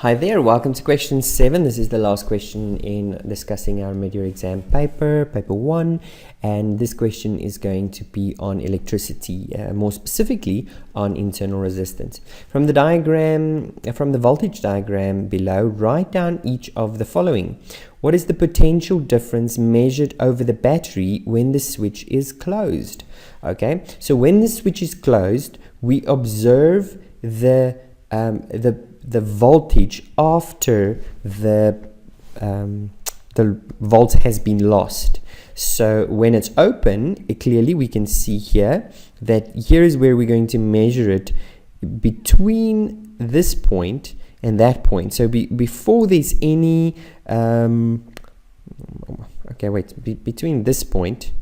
Hi there, welcome to question 7. This is the last question in discussing our mid-year exam paper 1, and this question is going to be on electricity, more specifically on internal resistance. From the voltage diagram below, write down each of the following. What is the potential difference measured over the battery when the switch is closed? Okay, so when the switch is closed, we observe the voltage after the volt has been lost. So when it's open, clearly we can see here that here is where we're going to measure it between this point and that point. So before there's any between this point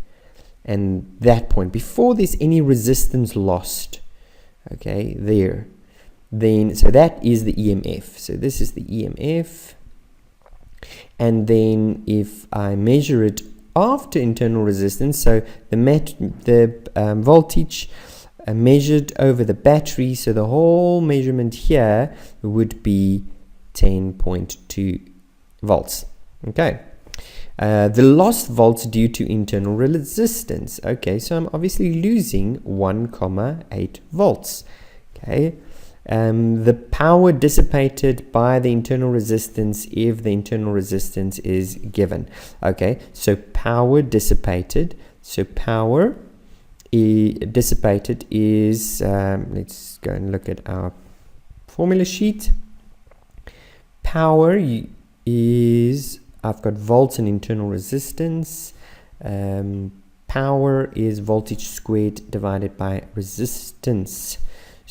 and that point, before there's any resistance lost, okay, there, then so that is the EMF. So this is the EMF, and then if I measure it after internal resistance, so the voltage measured over the battery, so the whole measurement here would be 10.2 volts. Okay. The lost volts due to internal resistance. Okay, so I'm obviously losing 1,8 volts. Okay. The power dissipated by the internal resistance if the internal resistance is given. Okay, so power dissipated. So power dissipated is, let's go and look at our formula sheet. Power is, I've got volts and internal resistance. Power is voltage squared divided by resistance.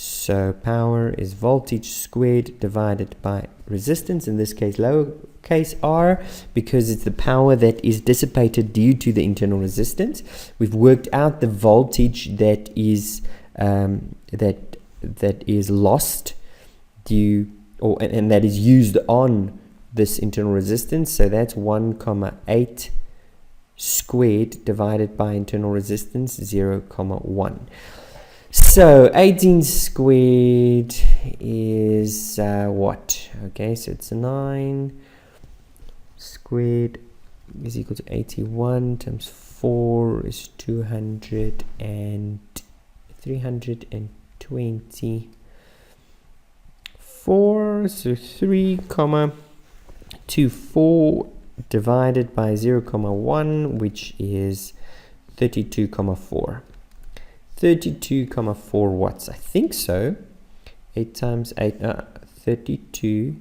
So power is voltage squared divided by resistance, in this case lowercase r, because it's the power that is dissipated due to the internal resistance. We've worked out the voltage that is that is lost due and that is used on this internal resistance. So that's 1,8 squared divided by internal resistance 0,1. So 18 squared is what? Okay, so it's 9 squared is equal to 81 times 4 is 200 and 324. So 3,24 divided by 0,1, which is 32,4. 32,4 watts, I think so. 8 times 8, 32.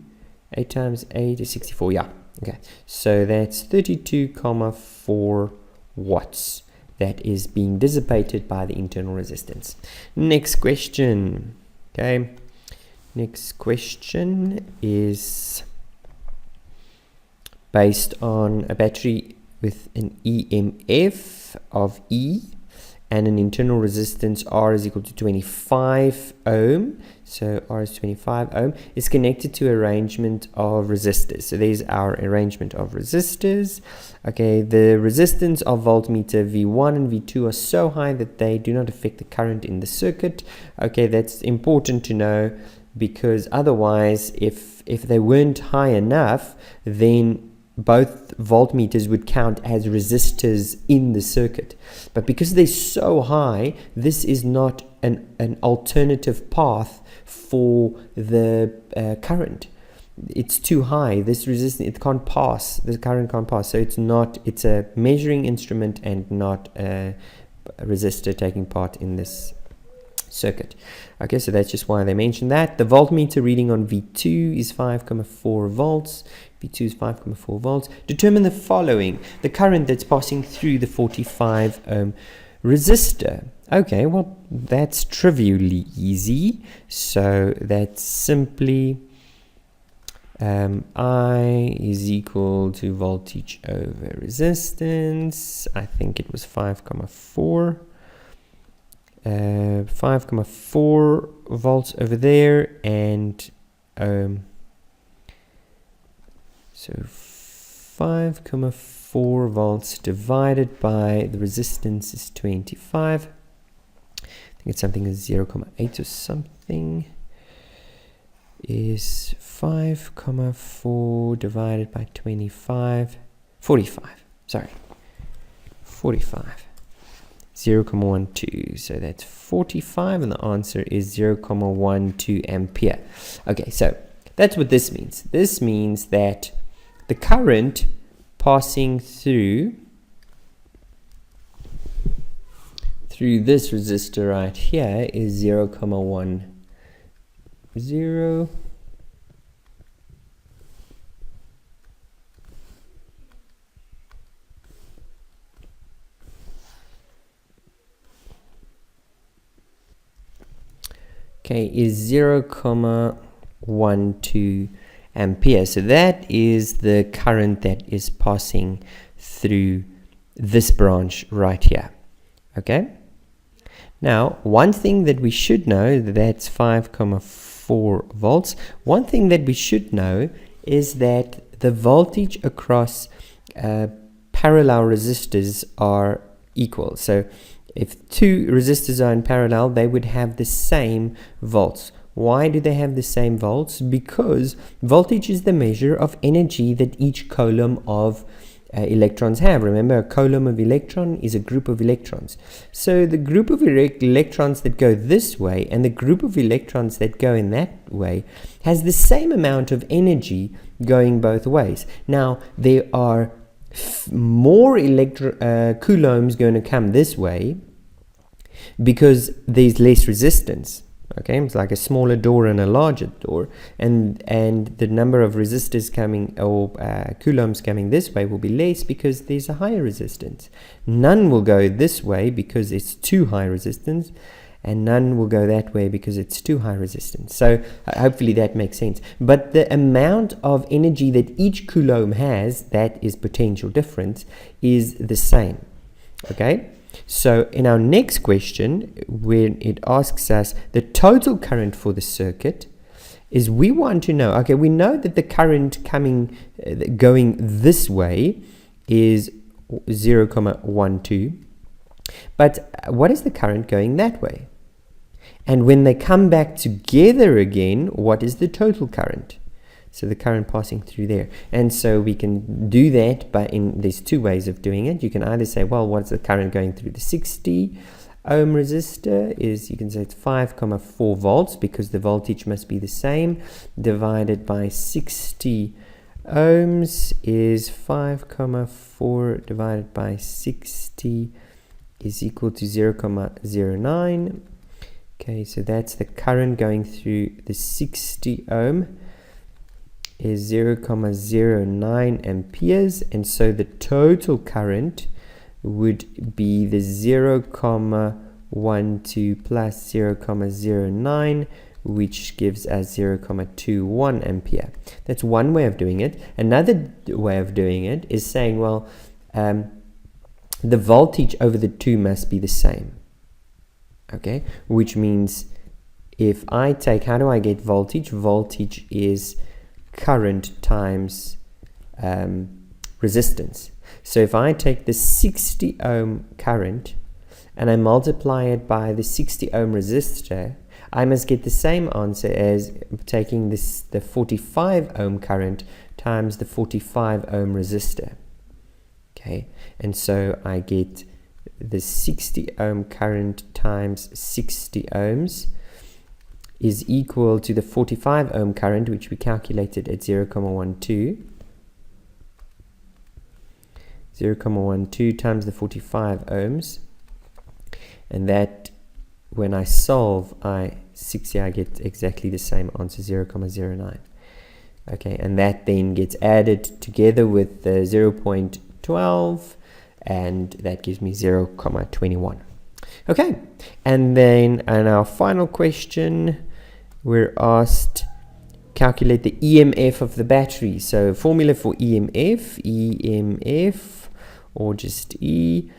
8 times 8 is 64, yeah. Okay, so that's 32,4 watts that is being dissipated by the internal resistance. Next question. Okay, next question is based on a battery with an EMF of E and an internal resistance R is equal to 25 ohm. So R is 25 ohm. Is connected to arrangement of resistors. So there's our arrangement of resistors. Okay, the resistance of voltmeter V1 and V2 are so high that they do not affect the current in the circuit. Okay, that's important to know, because otherwise if they weren't high enough, then both voltmeters would count as resistors in the circuit. But because they're so high, this is not an alternative path for the current. It's too high. This resistance, it can't pass. The current can't pass. So it's a measuring instrument and not a resistor taking part in this circuit. Okay, so that's just why they mentioned that. The voltmeter reading on V2 is 5,4 volts. V2 is 5,4 volts. Determine the following. The current that's passing through the 45 ohm resistor. Okay, well, that's trivially easy. So that's simply I is equal to voltage over resistance. I think it was 5,4. 5,4 volts over there, and so 5,4 volts divided by the resistance is 25. I think it's something 0,8 or something. is 5,4 divided by 25, 45, sorry, 45. 0,12, so that's 45, and the answer is 0,12 ampere. Okay, so that's what this means. This means that the current passing through this resistor right here is 0,10. Okay, is 0,12 ampere. So that is the current that is passing through this branch right here. Okay. Now, one thing that we should know, that's 5,4 volts. One thing that we should know is that the voltage across parallel resistors are equal. So if two resistors are in parallel, they would have the same volts. Why do they have the same volts? Because voltage is the measure of energy that each coulomb of electrons have. Remember, a coulomb of electron is a group of electrons. So the group of electrons that go this way and the group of electrons that go in that way has the same amount of energy going both ways. Now, there are more coulombs going to come this way because there's less resistance. Okay, it's like a smaller door and a larger door, and the number of resistors coming, or coulombs coming this way, will be less because there's a higher resistance. None will go this way because it's too high resistance, and none will go that way because it's too high resistance. So hopefully that makes sense. But the amount of energy that each coulomb has, that is potential difference, is the same. Okay. So in our next question, when it asks us the total current for the circuit, is we want to know, okay, we know that the current going this way is 0,12, but what is the current going that way? And when they come back together again, what is the total current? So the current passing through there. And so we can do that there's two ways of doing it. You can either say, well, what's the current going through the 60 ohm resistor? You can say it's 5,4 volts because the voltage must be the same, divided by 60 ohms is 5,4 divided by 60 is equal to 0,09. Okay, so that's the current going through the 60 ohm is 0,09 amperes, and so the total current would be the 0,12 plus 0,09, which gives us 0,21 ampere. That's one way of doing it. Another way of doing it is saying, well, the voltage over the two must be the same. Okay, which means if I take, how do I get voltage? Voltage is current times resistance. So if I take the 60 ohm current and I multiply it by the 60 ohm resistor, I must get the same answer as taking the 45 ohm current times the 45 ohm resistor. Okay, and so I get the 60 ohm current times 60 ohms is equal to the 45 ohm current, which we calculated at 0,12. 0,12 times the 45 ohms. And that, when I solve I get exactly the same answer, 0,09. Okay, and that then gets added together with the 0.12, and that gives me 0,21. Okay, and then in our final question, we're asked calculate the EMF of the battery. So formula for EMF, or just E,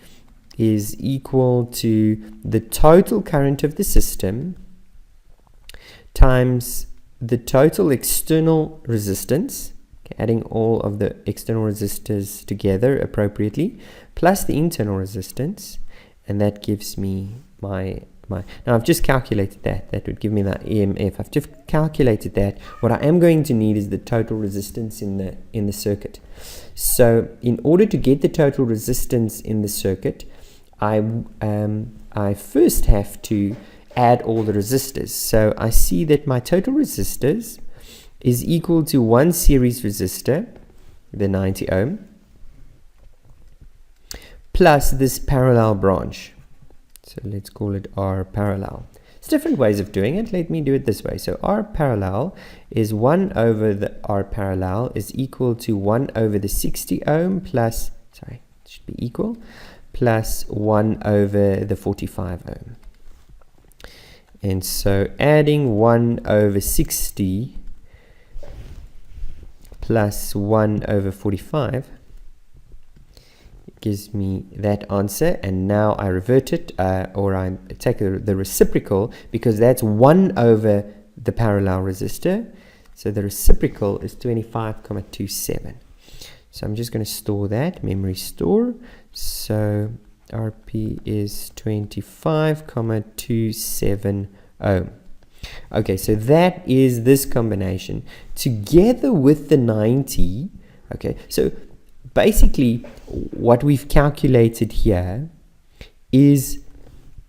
is equal to the total current of the system times the total external resistance, adding all of the external resistors together appropriately, plus the internal resistance, and that gives me my now I've just calculated that would give me that EMF. I've just calculated that. What I am going to need is the total resistance in the circuit. So in order to get the total resistance in the circuit, I first have to add all the resistors. So I see that my total resistors is equal to one series resistor, the 90 ohm, plus this parallel branch. So let's call it R parallel. There's different ways of doing it. Let me do it this way. So R parallel is 1 over the R parallel is equal to 1 over the 60 ohm plus, sorry, it should be equal, plus 1 over the 45 ohm. And so adding 1 over 60 plus 1 over 45 gives me that answer, and now I revert it, or I take the reciprocal, because that's 1 over the parallel resistor, so the reciprocal is 25,27. So I'm just going to store that, memory store, so RP is 25,27 ohm. Okay, so that is this combination together with the 90. Okay, so basically what we've calculated here is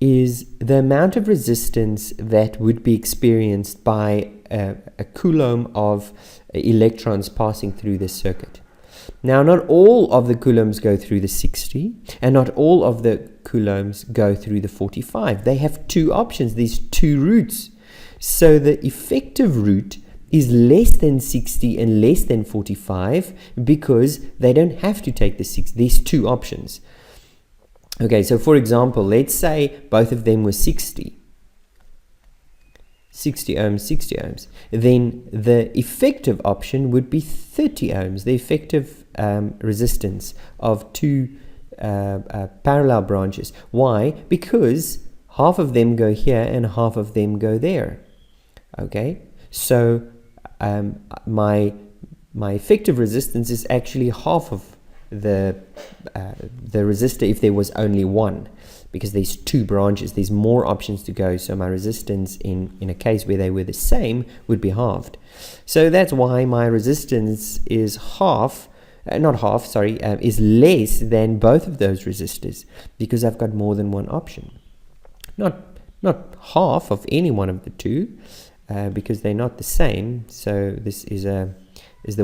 the amount of resistance that would be experienced by a coulomb of electrons passing through this circuit. Now, not all of the coulombs go through the 60, and not all of the coulombs go through the 45. They have two options, these two routes. So the effective route is less than 60 and less than 45 because they don't have to take the 6. There's two options. Okay, so for example, let's say both of them were 60 ohms, 60 ohms. Then the effective option would be 30 ohms, the effective resistance of two parallel branches. Why? Because half of them go here and half of them go there. Okay, so my effective resistance is actually half of the resistor if there was only one, because there's two branches, there's more options to go, so my resistance in a case where they were the same would be halved. So that's why my resistance is is less than both of those resistors, because I've got more than one option. Not half of any one of the two, because they're not the same. So this is the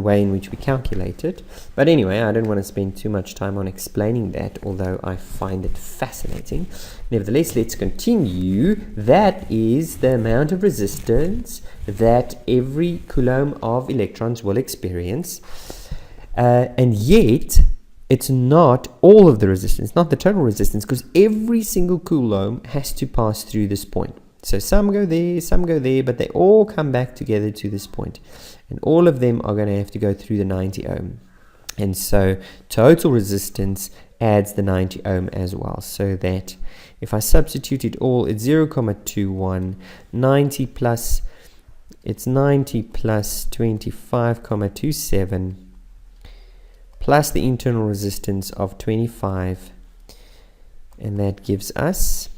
way in which we calculate it. But anyway, I don't want to spend too much time on explaining that, although I find it fascinating. Nevertheless, let's continue. That is the amount of resistance that every coulomb of electrons will experience. And yet, it's not all of the resistance, not the total resistance, because every single coulomb has to pass through this point. So some go there, but they all come back together to this point. And all of them are going to have to go through the 90 ohm. And so total resistance adds the 90 ohm as well. So that if I substitute it all, it's 0,21, 90 plus, it's 90 plus 25,27, plus the internal resistance of 25. And that gives us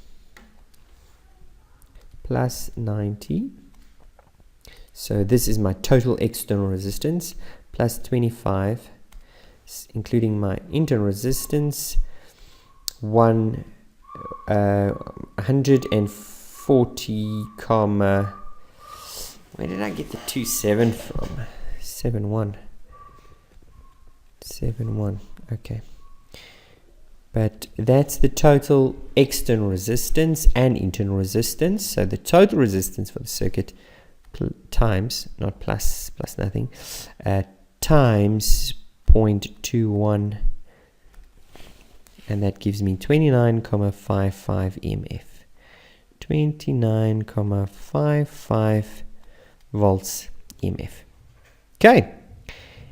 plus 90. So this is my total external resistance, plus 25, including my internal resistance, 140, where did I get the 27 from? 71, okay. But that's the total external resistance and internal resistance. So the total resistance for the circuit times, not plus nothing, times 0.21, and that gives me 29,55 EMF. 29,55 volts EMF. Okay,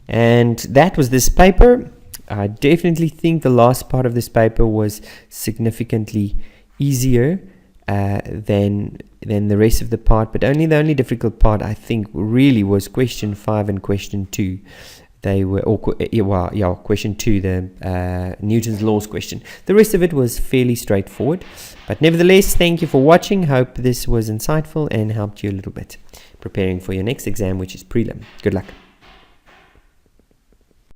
and that was this paper. I definitely think the last part of this paper was significantly easier than the rest of the part, but the only difficult part I think really was question 5 and question 2. they were, question 2, the Newton's laws question. The rest of it was fairly straightforward, but nevertheless, thank you for watching. Hope this was insightful and helped you a little bit preparing for your next exam, which is prelim. Good luck.